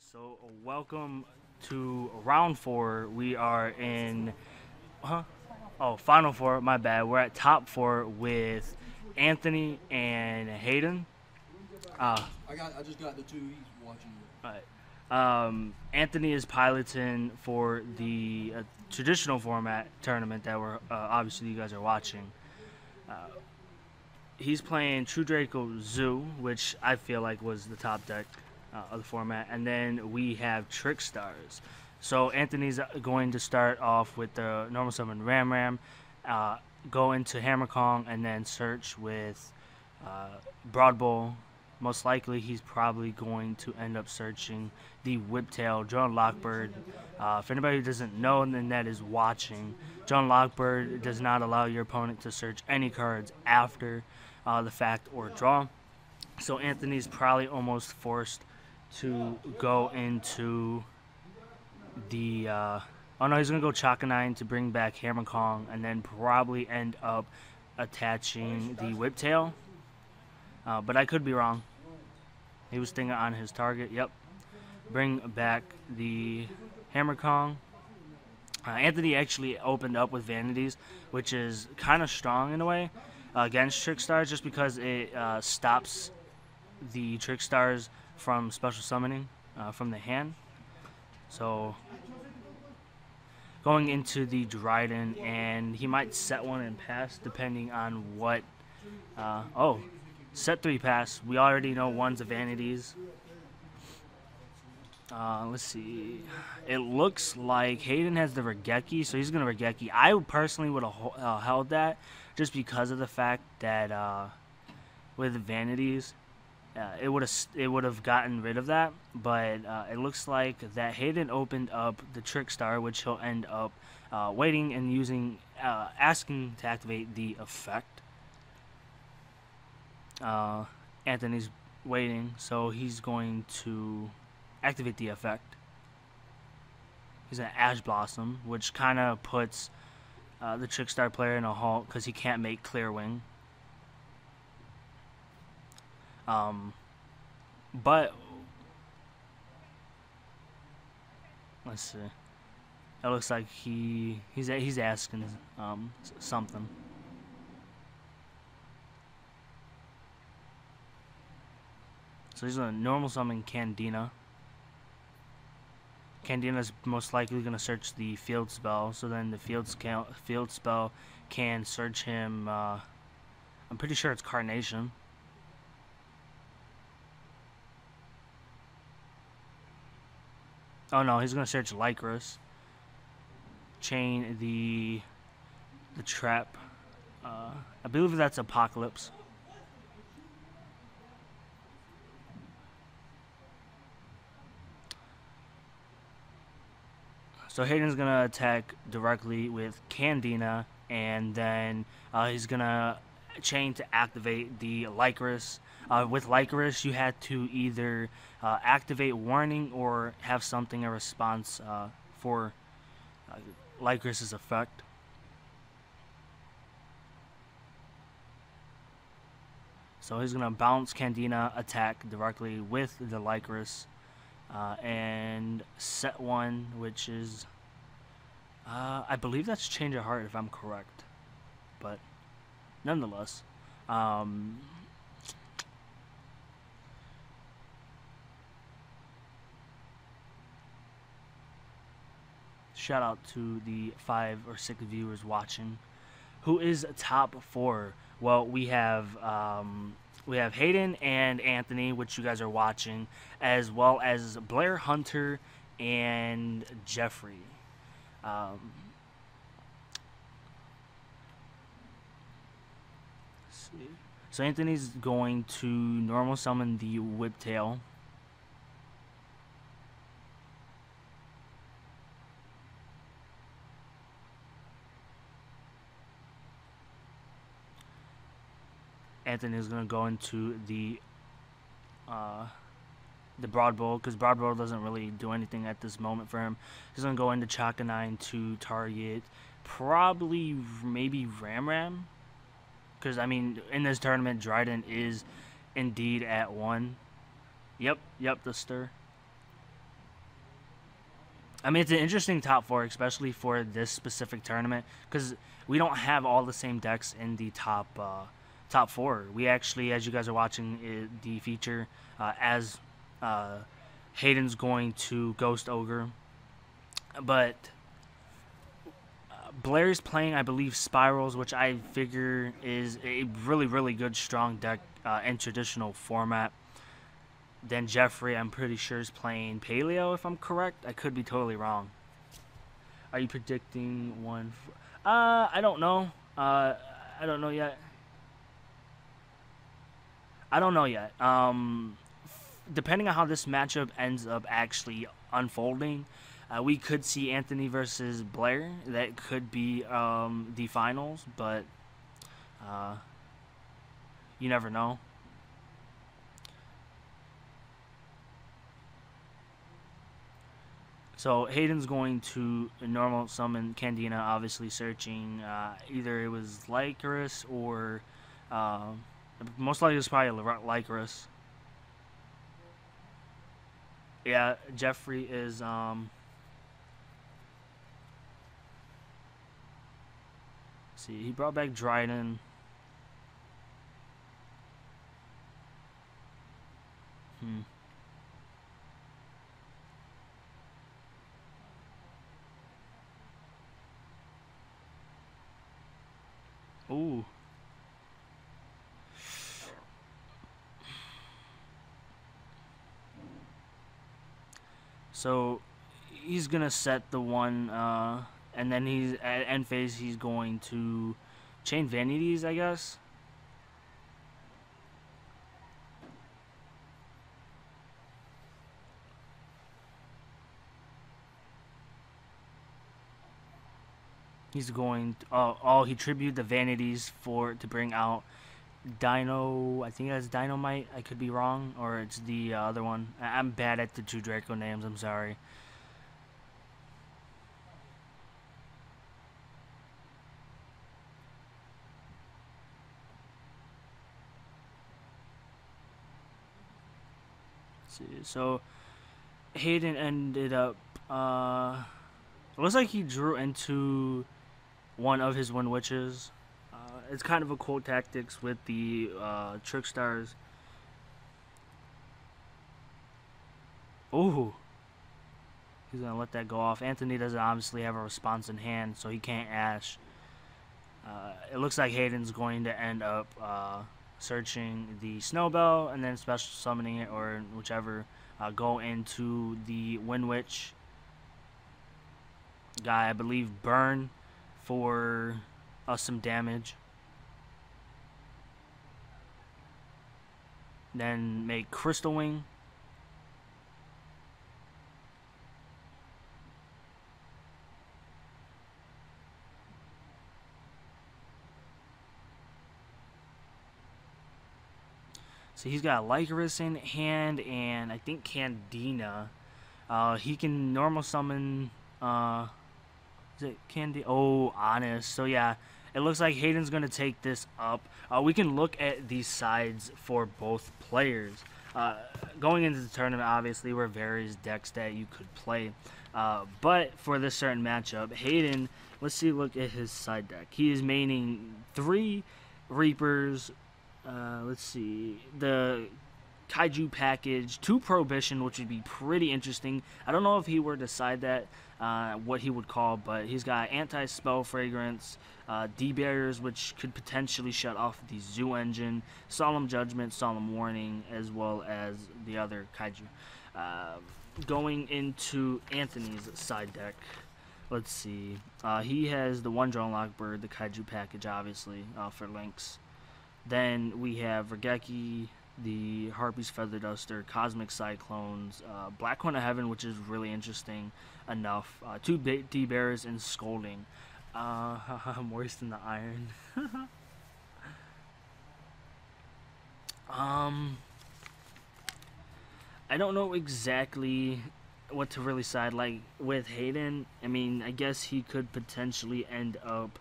So welcome to round four. We are in, final four. My bad. We're at top four with Anthony and Hayden. Uh, I just got the two. He's watching it. all right. Anthony is piloting for the traditional format tournament that we're obviously you guys are watching. He's playing True Draco Zoo, which I feel like was the top deck of the format, and then we have Trickstars. So Anthony's going to start off with the normal summon Ram, uh, go into Hammer Kong, and then search with Broad Bowl. Most likely, he's probably going to end up searching the Whiptail, John Lockbird. If anybody who doesn't know, then that is watching. John Lockbird does not allow your opponent to search any cards after the fact or draw. So Anthony's probably almost forced to go into the. Oh no, he's gonna go Chakanine to bring back Hammer Kong, and then probably end up attaching the Whiptail. But I could be wrong. He was thinking on his target. Yep. Bring back the Hammer Kong. Anthony actually opened up with Vanities, which is kind of strong in a way against Trickstars, just because it stops the Trickstars from special summoning from the hand. So going into the Dryden, and he might set one and pass depending on what. Set 3 pass. We already know one's a Vanities. Let's see. It looks like Hayden has the Regeki, so he's going to Regeki. I personally would have held that just because of the fact that with Vanities, it would have gotten rid of that. But it looks like that Hayden opened up the Trickstar, which he'll end up waiting and using, asking to activate the effect. Anthony's waiting, so he's going to activate the effect. He's an Ash Blossom, which kind of puts the Trickstar player in a halt because he can't make Clear Wing. But let's see. It looks like he's asking something. So he's going to normal summon Candina. Candina's most likely going to search the field spell, so then the field spell can search him. I'm pretty sure it's Carnation. Oh no, he's going to search Lycrus. Chain the trap. I believe that's Apocalypse. So Hayden's going to attack directly with Candina, and then he's going to chain to activate the Lycrus. With Lycrus, you had to either activate Warning or have something, a response for Lycrus's effect. So he's going to bounce Candina, attack directly with the Lycrus. And set one, which is, I believe that's Change of Heart if I'm correct, but nonetheless, shout out to the 5 or 6 viewers watching. Who is top 4? Well, we have Hayden and Anthony, which you guys are watching, as well as Blair Hunter and Jeffrey. So Anthony's going to normal summon the Whiptail. Anthony is going to go into the Broad Bowl, because Broad Bowl doesn't really do anything at this moment for him. He's going to go into Chakanine to target probably maybe Ram. Because, I mean, in this tournament, Dryden is indeed at 1. Yep, the stir. I mean, it's an interesting top four, especially for this specific tournament, because we don't have all the same decks in the top four. We actually, as you guys are watching the feature, as Hayden's going to Ghost Ogre, but Blair's playing, I believe, Spirals, which I figure is a really, really good, strong deck in traditional format. Then Jeffrey, I'm pretty sure, is playing Paleo, if I'm correct. I could be totally wrong. Are you predicting one? I don't know. I don't know yet. I don't know yet. Depending on how this matchup ends up actually unfolding, we could see Anthony versus Blair. That could be the finals, but you never know. So Hayden's going to normal summon Candina, obviously searching either it was Lycoris or most likely it's probably Lycoris. Yeah, Jeffrey is see, he brought back Dryden. Ooh. So he's gonna set the one, and then he's at end phase. He's going to chain vanities, I guess. He's going to, he tributed the vanities to bring out Dino. I think that's Dynamite. I could be wrong, or it's the other one. I'm bad at the two Draco names. I'm sorry. Let's see, so Hayden ended up. It looks like he drew into one of his Wind Witches. It's kind of a quote tactics with the Trickstars. Ooh. He's going to let that go off. Anthony doesn't obviously have a response in hand, so he can't Ash. It looks like Hayden's going to end up searching the Snowbell and then special summoning it, or whichever. Go into the Wind Witch guy, I believe, burn for some damage. Then make Crystal Wing. So he's got Lycoris in hand and I think Candina. He can normal summon. Is it Candy? Oh, Honest. So yeah, it looks like Hayden's going to take this up. We can look at these sides for both players. Going into the tournament, obviously, were various decks that you could play. But for this certain matchup, Hayden, let's see, look at his side deck. He is maining 3 Reapers. Let's see, the Kaiju package, 2 Prohibition, which would be pretty interesting. I don't know if he were to decide that, what he would call, but he's got Anti-Spell Fragrance, D-Barriers, which could potentially shut off the Zoo Engine, Solemn Judgment, Solemn Warning, as well as the other Kaiju. Going into Anthony's side deck, let's see, he has the 1 Drone Lockbird, the Kaiju package, obviously, for links. Then we have Regeki, the Harpy's Feather Duster, Cosmic Cyclones, Black Horn of Heaven, which is really interesting enough, 2 D-Bears, and Scolding. Moist in the Iron. I don't know exactly what to really side. Like, with Hayden, I mean, I guess he could potentially end up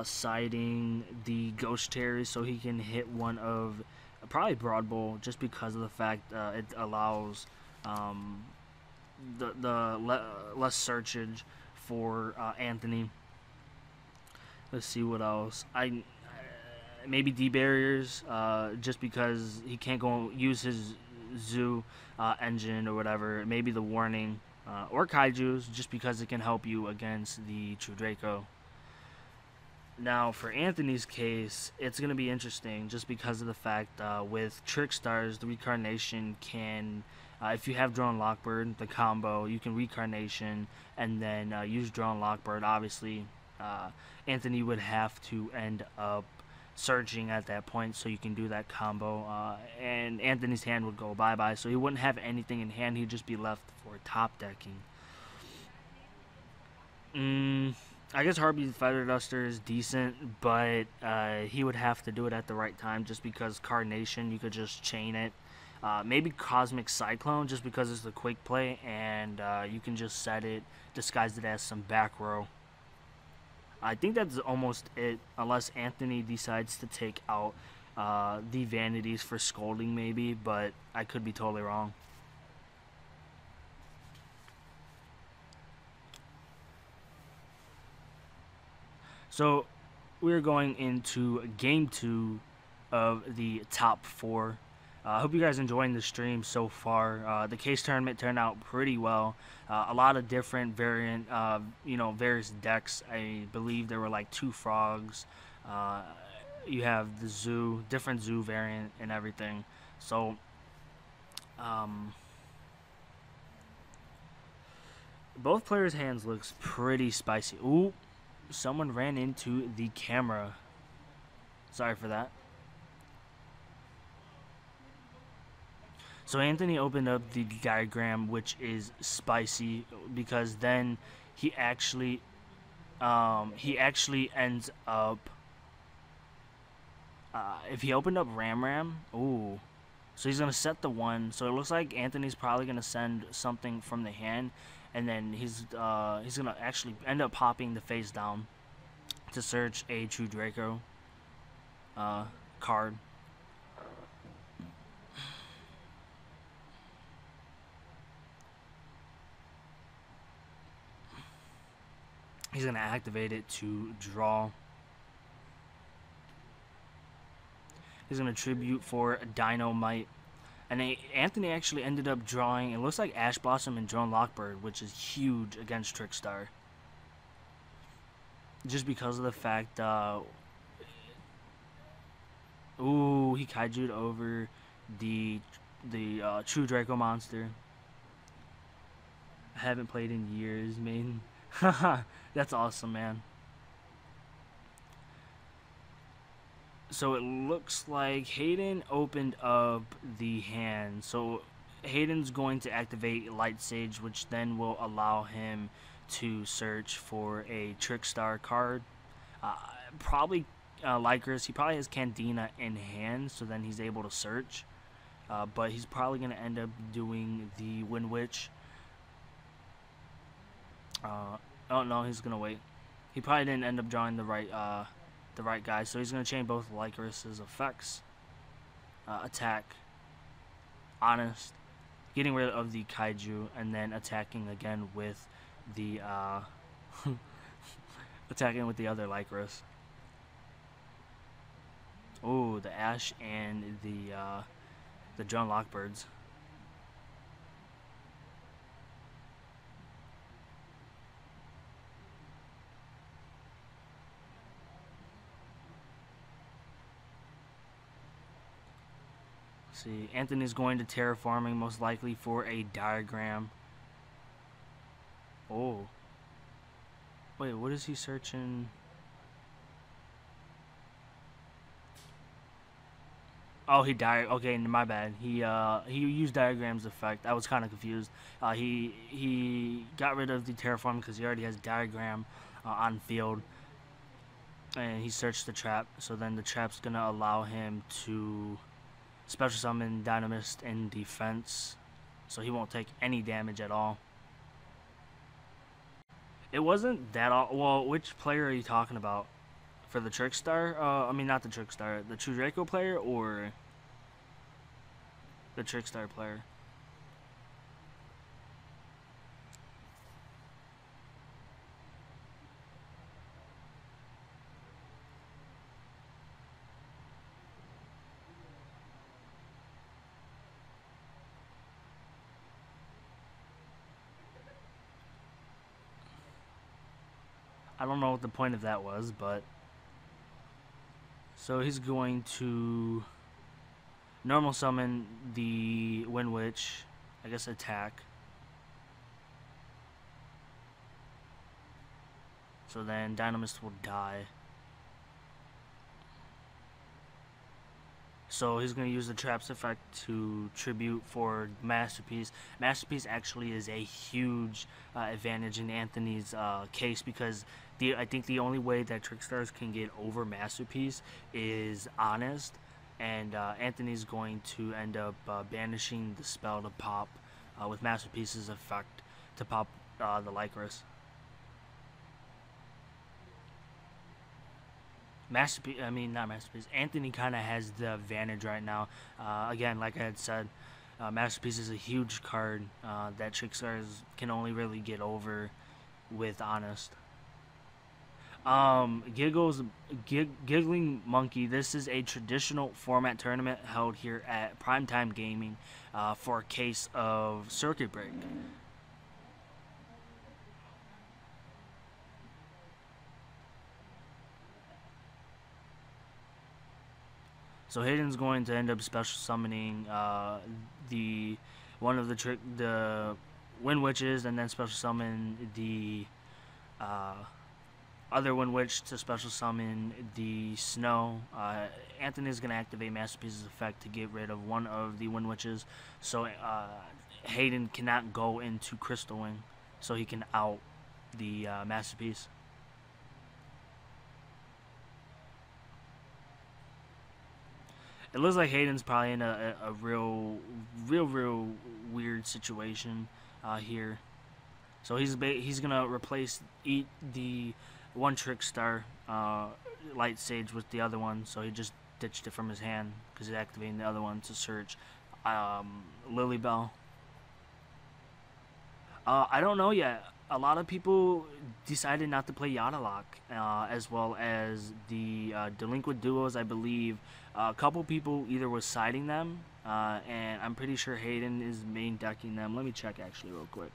siding the Ghost Terror so he can hit one of probably Broad Bowl, just because of the fact it allows less searchage for Anthony. Let's see what else. Maybe D barriers, just because he can't go use his zoo engine or whatever. Maybe the warning, or kaijus, just because it can help you against the True Draco. Now, for Anthony's case, it's going to be interesting just because of the fact with Trickstars, the Recarnation can, if you have Drone Lockbird, the combo, you can Recarnation and then use Drone Lockbird. Obviously, Anthony would have to end up searching at that point so you can do that combo. And Anthony's hand would go bye-bye, so he wouldn't have anything in hand. He'd just be left for top decking. I guess Harvey the Feather Duster is decent, but he would have to do it at the right time just because Carnation, you could just chain it. Maybe Cosmic Cyclone just because it's the quick play, and you can just set it, disguise it as some back row. I think that's almost it, unless Anthony decides to take out the Vanities for Scolding maybe, but I could be totally wrong. So we're going into game 2 of the top 4. I hope you guys enjoying the stream so far. The case tournament turned out pretty well. A lot of different variant, various decks. I believe there were like 2 frogs. You have the zoo, different zoo variant and everything. So, both players' hands looks pretty spicy. Ooh. Someone ran into the camera. Sorry for that. So Anthony opened up the diagram, which is spicy because then he actually ends up if he opened up Ram, ooh. So he's gonna set the 1. So it looks like Anthony's probably gonna send something from the hand, and then he's gonna actually end up popping the face down to search a True Draco card. He's gonna activate it to draw. He's gonna tribute for Dynamite. And Anthony actually ended up drawing, it looks like Ash Blossom and Drone Lockbird, which is huge against Trickstar. Just because of the fact, ooh, he kaiju'd over the True Draco monster. I haven't played in years, man. That's awesome, man. So it looks like Hayden opened up the hand. So Hayden's going to activate Light Sage, which then will allow him to search for a Trickstar card. Probably Lycris. He probably has Candina in hand, so then he's able to search. But he's probably going to end up doing the Wind Witch. Oh no, he's going to wait. He probably didn't end up drawing the right guy, so he's going to chain both Lycris's effects. Attack, Honest, getting rid of the Kaiju, and then attacking again with the attacking with the other Lycris. Oh, the Ash and the Drone Lockbirds. See, Anthony's going to terraforming most likely for a diagram. Oh. Wait, what is he searching? Oh, he died. Okay, my bad. He used diagrams effect. I was kind of confused. He got rid of the terraform because he already has diagram on field, and he searched the trap. So then the trap's gonna allow him to special summon Dynamist in defense, so he won't take any damage at all. It wasn't that all. Well, which player are you talking about? For the Trickstar? I mean, not the Trickstar. The True Draco player or the Trickstar player? I don't know what the point of that was, but so he's going to normal summon the Wind Witch, I guess attack. So then Dynamist will die. So he's going to use the Traps effect to tribute for Masterpiece. Masterpiece actually is a huge advantage in Anthony's case, because I think the only way that Trickstars can get over Masterpiece is Honest, and Anthony's going to end up banishing the spell to pop with Masterpiece's effect to pop the Lycris. Not Masterpiece. Anthony kind of has the advantage right now. Again, like I had said, Masterpiece is a huge card that Trickstars can only really get over with Honest. Giggling Monkey. This is a traditional format tournament held here at Primetime Gaming for a case of Circuit Break. So Hayden's going to end up special summoning one of the Wind Witches, and then special summon the other Wind Witch to special summon the Snow. Anthony's going to activate Masterpiece's effect to get rid of one of the Wind Witches, so Hayden cannot go into Crystal Wing, so he can out the Masterpiece. It looks like Hayden's probably in a real weird situation here. So he's gonna replace the one Trickstar Light Sage with the other one. So he just ditched it from his hand because he's activating the other one to search Lilybell. I don't know yet. A lot of people decided not to play Yadalock, as well as the Delinquent Duos, I believe. A couple people either was siding them, and I'm pretty sure Hayden is main decking them. Let me check actually real quick.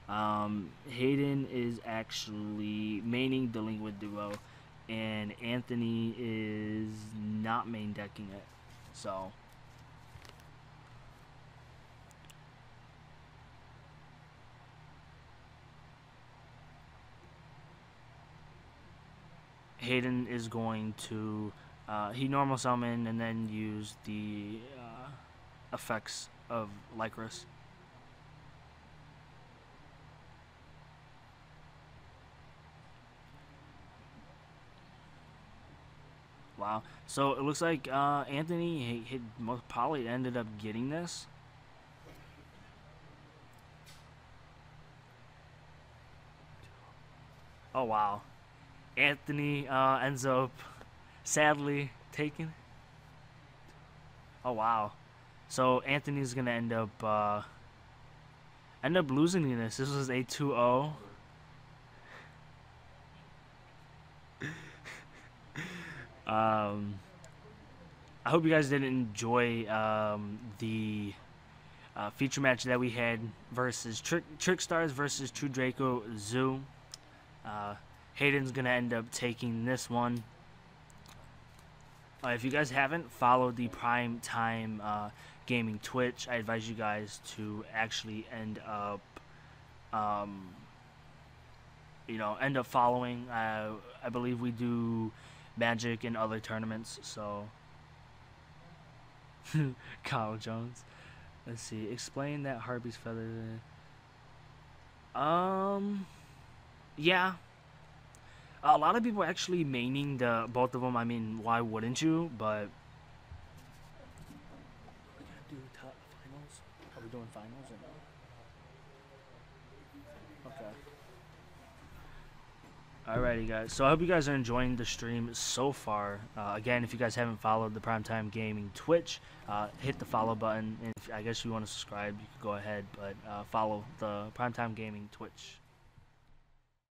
Hayden is actually maining Delinquent Duo, and Anthony is not main decking it. So Hayden is going to he normal summon and then use the effects of Lycris. Wow. So it looks like Anthony most probably ended up getting this. Oh wow. Anthony ends up sadly taken. Oh wow. So Anthony's gonna end up losing in this. This was a 2-0. I hope you guys did enjoy the feature match that we had versus Trickstars versus True Draco Zoo. Hayden's gonna end up taking this one. If you guys haven't followed the Prime Time Gaming Twitch, I advise you guys to actually end up following. I believe we do Magic and other tournaments. So Kyle Jones. Let's see. Explain that Harpy's feather. Yeah. A lot of people actually maining both of them. I mean, why wouldn't you? But we gotta do top finals. Are we doing finals or no? Okay. Alrighty, guys. So I hope you guys are enjoying the stream so far. Again, if you guys haven't followed the Primetime Gaming Twitch, hit the follow button. And if I guess you want to subscribe, you can go ahead. But follow the Primetime Gaming Twitch.